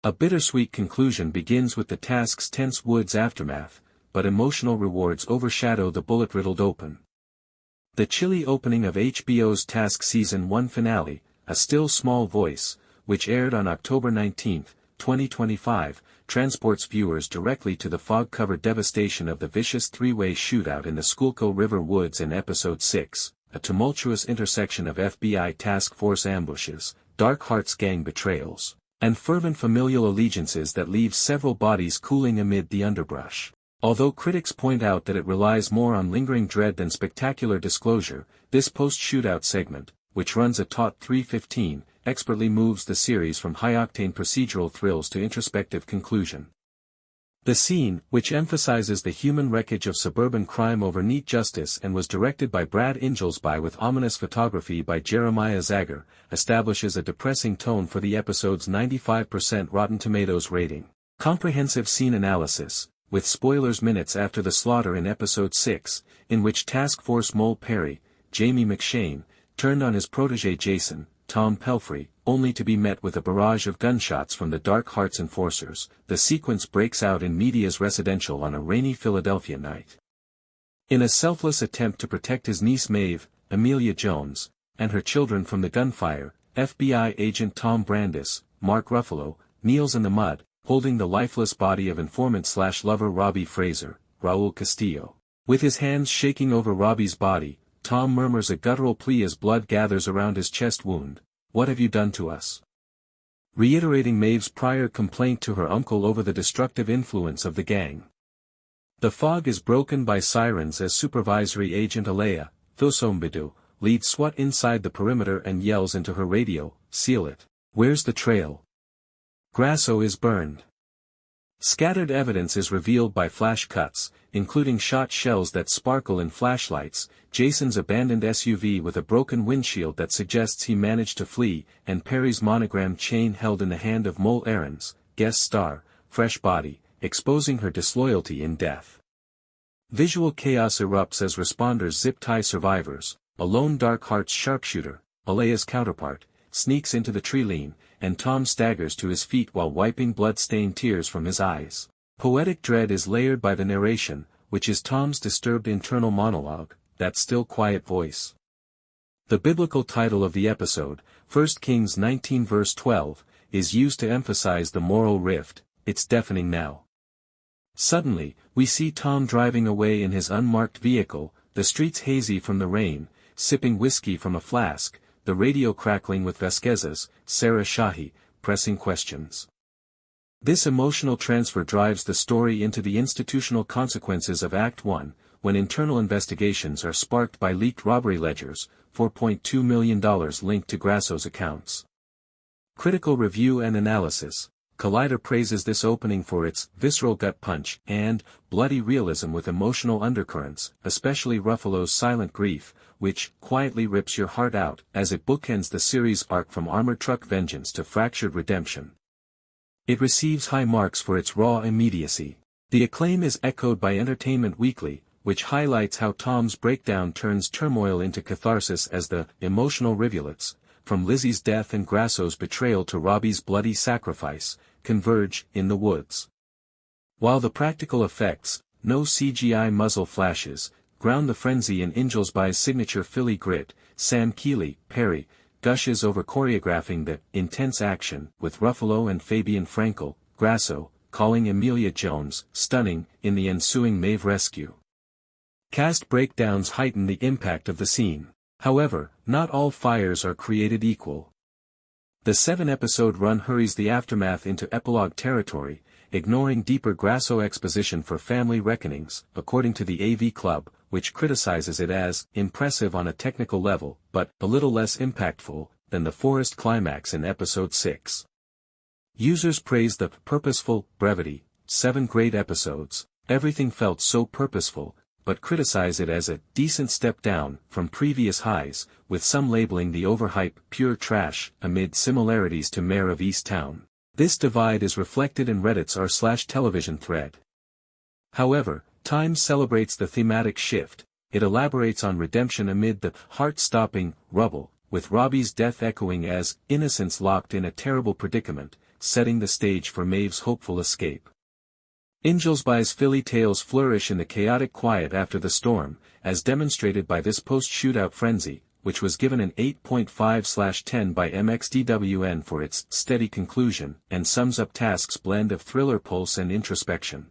A bittersweet conclusion begins with the task's tense woods aftermath, but emotional rewards overshadow the bullet-riddled open. The chilly opening of HBO's Task Season 1 finale, A Still Small Voice, which aired on October 19, 2025, transports viewers directly to the fog-covered devastation of the vicious three-way shootout in the Schuylkill River woods in Episode 6, a tumultuous intersection of FBI task force ambushes, dark hearts gang betrayals, and fervent familial allegiances that leave several bodies cooling amid the underbrush. Although critics point out that it relies more on lingering dread than spectacular disclosure, this post-shootout segment, which runs at taut 3:15, expertly moves the series from high-octane procedural thrills to introspective conclusion. The scene, which emphasizes the human wreckage of suburban crime over neat justice and was directed by Brad Ingelsby with ominous photography by Jeremiah Zagar, establishes a depressing tone for the episode's 95% Rotten Tomatoes rating. Comprehensive scene analysis, with spoilers minutes after the slaughter in Episode 6, in which Task Force Mole Perry, Jamie McShane, turned on his protege Jason, Tom Pelfrey, only to be met with a barrage of gunshots from the Dark Hearts enforcers. The sequence breaks out in media's residential on a rainy Philadelphia night. In a selfless attempt to protect his niece Maeve, Amelia Jones, and her children from the gunfire, FBI agent Tom Brandis, Mark Ruffalo, kneels in the mud, holding the lifeless body of informant-slash-lover Robbie Fraser, Raul Castillo. With his hands shaking over Robbie's body, Tom murmurs a guttural plea as blood gathers around his chest wound. "What have you done to us?" Reiterating Maeve's prior complaint to her uncle over the destructive influence of the gang. The fog is broken by sirens as Supervisory Agent Alea, Thosombidu, leads SWAT inside the perimeter and yells into her radio, "Seal it. Where's the trail? Grasso is burned." Scattered evidence is revealed by flash cuts, including shot shells that sparkle in flashlights, Jason's abandoned SUV with a broken windshield that suggests he managed to flee, and Perry's monogrammed chain held in the hand of Mole Aaron's, guest star, fresh body, exposing her disloyalty in death. Visual chaos erupts as responders zip-tie survivors. A lone Dark Hearts sharpshooter, Alea's counterpart, sneaks into the tree line, and Tom staggers to his feet while wiping blood-stained tears from his eyes. Poetic dread is layered by the narration, which is Tom's disturbed internal monologue, that still quiet voice. The biblical title of the episode, 1 Kings 19 verse 12, is used to emphasize the moral rift. It's deafening now. Suddenly, we see Tom driving away in his unmarked vehicle, the streets hazy from the rain, sipping whiskey from a flask, the radio crackling with Vasquez's, Sarah Shahi, pressing questions. This emotional transfer drives the story into the institutional consequences of Act 1, when internal investigations are sparked by leaked robbery ledgers, $4.2 million linked to Grasso's accounts. Critical review and analysis. Collider praises this opening for its visceral gut punch and bloody realism with emotional undercurrents, especially Ruffalo's silent grief, which quietly rips your heart out as it bookends the series' arc from armored truck vengeance to fractured redemption. It receives high marks for its raw immediacy. The acclaim is echoed by Entertainment Weekly, which highlights how Tom's breakdown turns turmoil into catharsis as the emotional rivulets, from Lizzie's death and Grasso's betrayal to Robbie's bloody sacrifice, converge in the woods. While the practical effects, no CGI muzzle flashes, ground the frenzy in Ingelsby's signature Philly grit, Sam Keeley, Perry, gushes over choreographing the intense action, with Ruffalo and Fabian Frankel, Grasso, calling Amelia Jones stunning in the ensuing Maeve rescue. Cast breakdowns heighten the impact of the scene. However, not all fires are created equal. The 7-episode run hurries the aftermath into epilogue territory, ignoring deeper Grasso exposition for family reckonings, according to the AV Club, which criticizes it as impressive on a technical level, but a little less impactful than the forest climax in Episode 6. Users praise the purposeful brevity, 7 great episodes, everything felt so purposeful, but criticize it as a decent step down from previous highs, with some labeling the overhype pure trash amid similarities to Mayor of Easttown. This divide is reflected in Reddit's r/television thread. However, Time celebrates the thematic shift. It elaborates on redemption amid the heart-stopping rubble, with Robbie's death echoing as innocence locked in a terrible predicament, setting the stage for Maeve's hopeful escape. Ingelsby's Philly tales flourish in the chaotic quiet after the storm, as demonstrated by this post-shootout frenzy, which was given an 8.5/10 by MXDWN for its steady conclusion, and sums up Task's blend of thriller pulse and introspection.